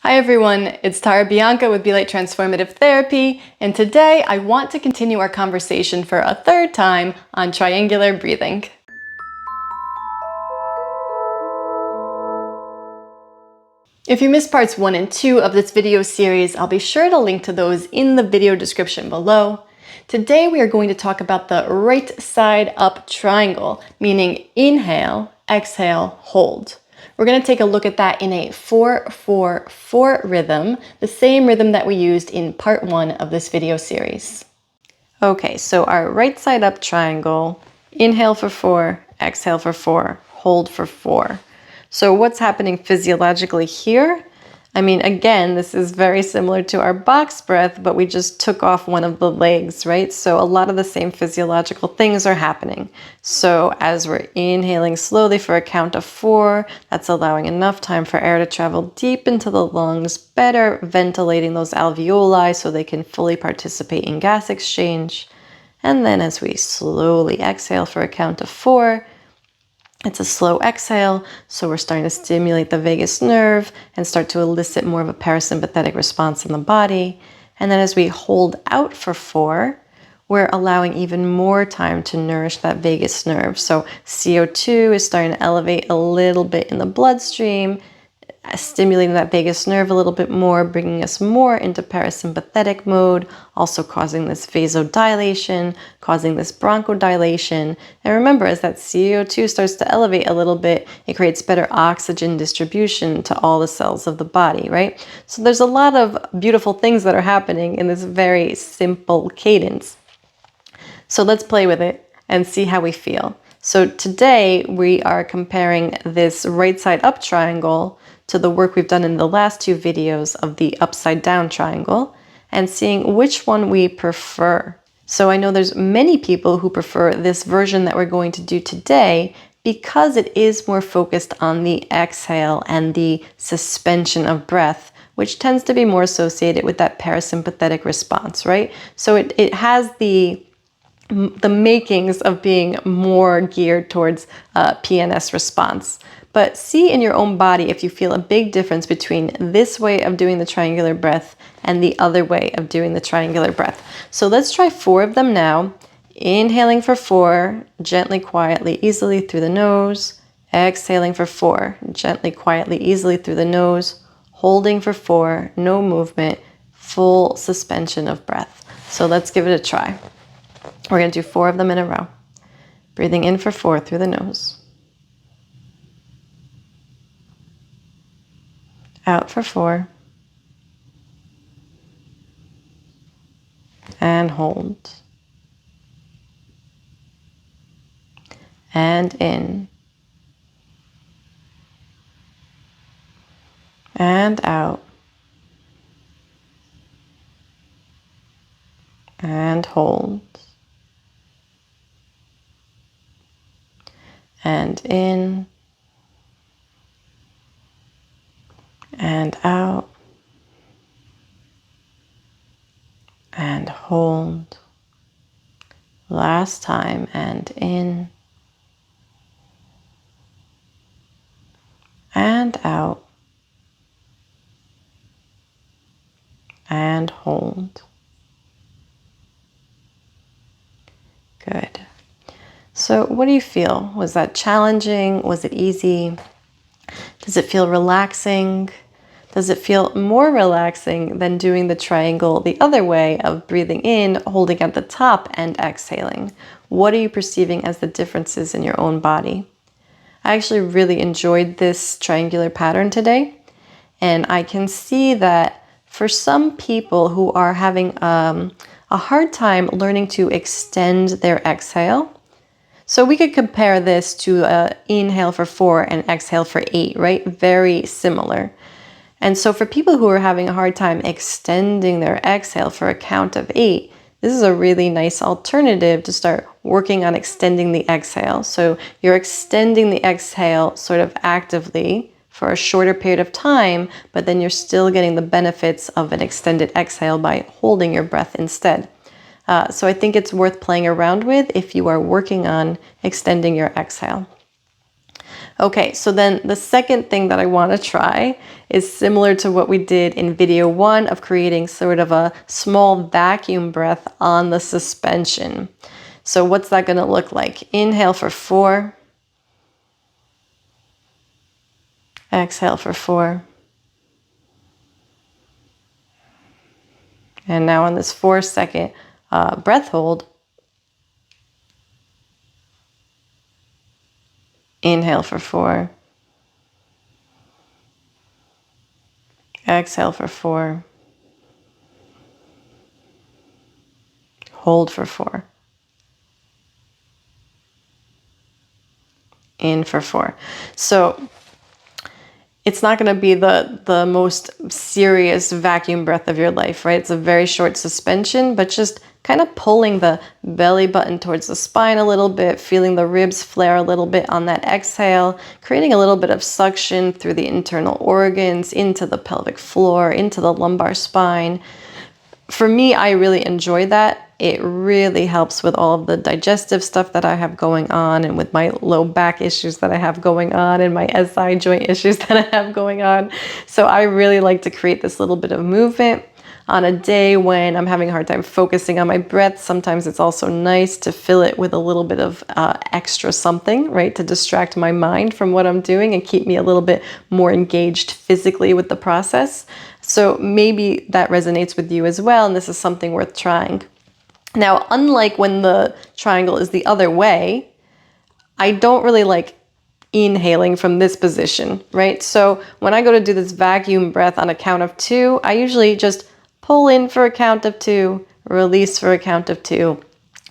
Hi everyone, it's Tara Bianca with Be Light Transformative Therapy, and today I want to continue our conversation for a third time on triangular breathing. If you missed parts 1 and 2 of this video series, I'll be sure to link to those in the video description below. Today we are going to talk about the right side up triangle, meaning inhale, exhale, hold. We're going to take a look at that in a 4-4-4 rhythm, the same rhythm that we used in part 1 of this video series. Okay, so our right side up triangle, inhale for 4, exhale for 4, hold for 4. So what's happening physiologically here? I mean, again, this is very similar to our box breath, but we just took off one of the legs, right? So a lot of the same physiological things are happening. So as we're inhaling slowly for a count of 4, that's allowing enough time for air to travel deep into the lungs, better ventilating those alveoli so they can fully participate in gas exchange. And then as we slowly exhale for a count of 4, it's a slow exhale, so we're starting to stimulate the vagus nerve and start to elicit more of a parasympathetic response in the body. And then as we hold out for 4, we're allowing even more time to nourish that vagus nerve. So CO2 is starting to elevate a little bit in the bloodstream, stimulating that vagus nerve a little bit more, bringing us more into parasympathetic mode, also causing this vasodilation, causing this bronchodilation. And remember, as that CO2 starts to elevate a little bit, it creates better oxygen distribution to all the cells of the body, right? So there's a lot of beautiful things that are happening in this very simple cadence. So let's play with it and see how we feel. So today we are comparing this right side up triangle to the work we've done in the last 2 videos of the upside down triangle and seeing which one we prefer. So I know there's many people who prefer this version that we're going to do today because it is more focused on the exhale and the suspension of breath, which tends to be more associated with that parasympathetic response, right? So it has the makings of being more geared towards PNS response. But see in your own body if you feel a big difference between this way of doing the triangular breath and the other way of doing the triangular breath. So let's try 4 of them now. Inhaling for 4, gently, quietly, easily through the nose. Exhaling for 4, gently, quietly, easily through the nose. Holding for 4, no movement, full suspension of breath. So let's give it a try. We're going to do 4 of them in a row. Breathing in for 4 through the nose. Out for 4. And hold. And in. And out. And hold. And in. And out. And hold. Last time, and in. And out. And hold. Good. So what do you feel? Was that challenging? Was it easy? Does it feel relaxing? Does it feel more relaxing than doing the triangle the other way of breathing in, holding at the top, and exhaling? What are you perceiving as the differences in your own body? I actually really enjoyed this triangular pattern today, and I can see that for some people who are having a hard time learning to extend their exhale, so we could compare this to inhale for 4 and exhale for 8, right? Very similar. And so for people who are having a hard time extending their exhale for a count of 8, this is a really nice alternative to start working on extending the exhale. So you're extending the exhale sort of actively for a shorter period of time, but then you're still getting the benefits of an extended exhale by holding your breath instead. So I think it's worth playing around with if you are working on extending your exhale. Okay, so then the second thing that I want to try is similar to what we did in video 1 of creating sort of a small vacuum breath on the suspension. So what's that going to look like? Inhale for 4. Exhale for 4. And now on this 4-second breath hold, inhale for 4. Exhale for 4. Hold for 4. In for 4. So it's not going to be the most serious vacuum breath of your life, right? It's a very short suspension, but just kind of pulling the belly button towards the spine a little bit, feeling the ribs flare a little bit on that exhale, creating a little bit of suction through the internal organs, into the pelvic floor, into the lumbar spine. For me, I really enjoy that. It really helps with all of the digestive stuff that I have going on, and with my low back issues that I have going on, and my SI joint issues that I have going on. So I really like to create this little bit of movement on a day when I'm having a hard time focusing on my breath. Sometimes it's also nice to fill it with a little bit of extra something, right? To distract my mind from what I'm doing and keep me a little bit more engaged physically with the process. So maybe that resonates with you as well, and this is something worth trying. Now, unlike when the triangle is the other way, I don't really like inhaling from this position, right? So when I go to do this vacuum breath on a count of 2, I usually just pull in for a count of 2, release for a count of 2,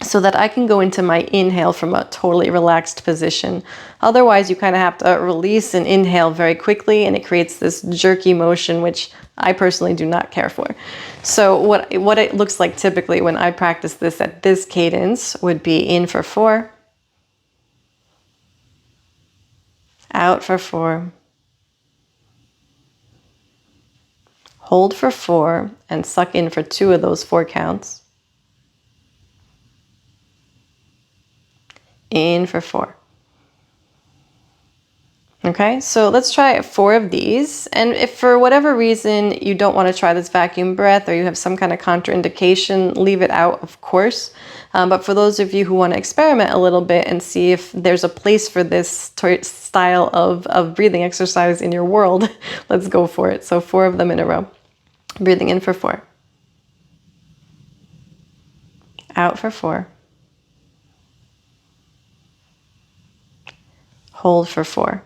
so that I can go into my inhale from a totally relaxed position. Otherwise, you kind of have to release and inhale very quickly, and it creates this jerky motion, which I personally do not care for. So what it looks like typically when I practice this at this cadence would be in for 4, out for 4, hold for 4, and suck in for 2 of those 4 counts. In for 4. Okay, so let's try 4 of these. And if for whatever reason you don't want to try this vacuum breath, or you have some kind of contraindication, leave it out, of course. But for those of you who want to experiment a little bit and see if there's a place for this style of breathing exercise in your world, let's go for it. So 4 of them in a row. Breathing in for 4. Out for 4. Hold for 4.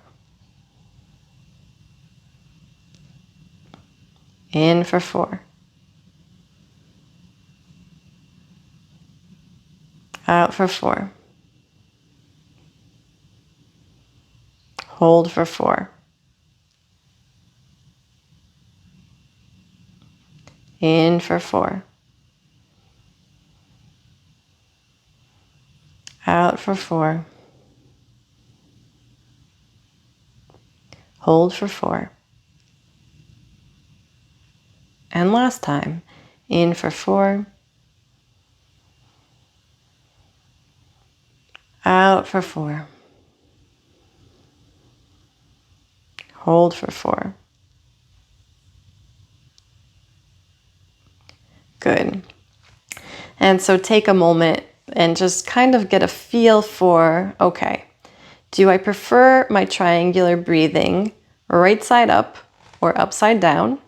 In for 4. Out for 4. Hold for 4. In for 4. Out for 4. Hold for 4. And last time, in for 4. Out for 4. Hold for 4. Good. And so take a moment and just kind of get a feel for, okay, do I prefer my triangular breathing right side up or upside down?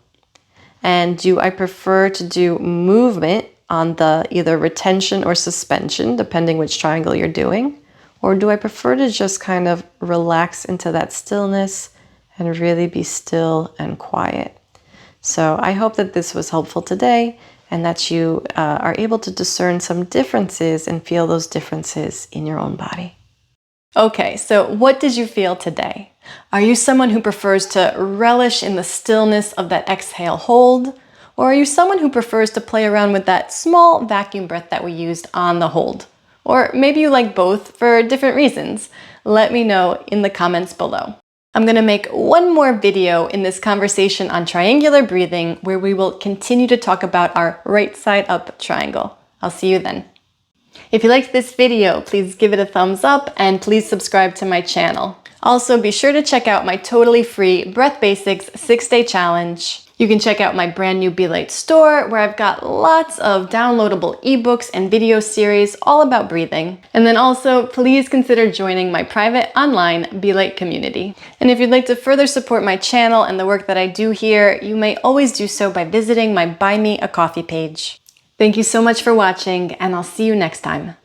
And do I prefer to do movement on the either retention or suspension, depending which triangle you're doing? Or do I prefer to just kind of relax into that stillness and really be still and quiet? So I hope that this was helpful today, and that you are able to discern some differences and feel those differences in your own body. Okay, so what did you feel today? Are you someone who prefers to relish in the stillness of that exhale hold? Or are you someone who prefers to play around with that small vacuum breath that we used on the hold? Or maybe you like both for different reasons. Let me know in the comments below. I'm going to make one more video in this conversation on triangular breathing, where we will continue to talk about our right side up triangle. I'll see you then. If you liked this video, please give it a thumbs up and please subscribe to my channel. Also, be sure to check out my totally free Breath Basics 6-day challenge. You can check out my brand new Be Light store where I've got lots of downloadable ebooks and video series all about breathing. And then also, please consider joining my private online Be Light community. And if you'd like to further support my channel and the work that I do here, you may always do so by visiting my Buy Me a Coffee page. Thank you so much for watching, and I'll see you next time.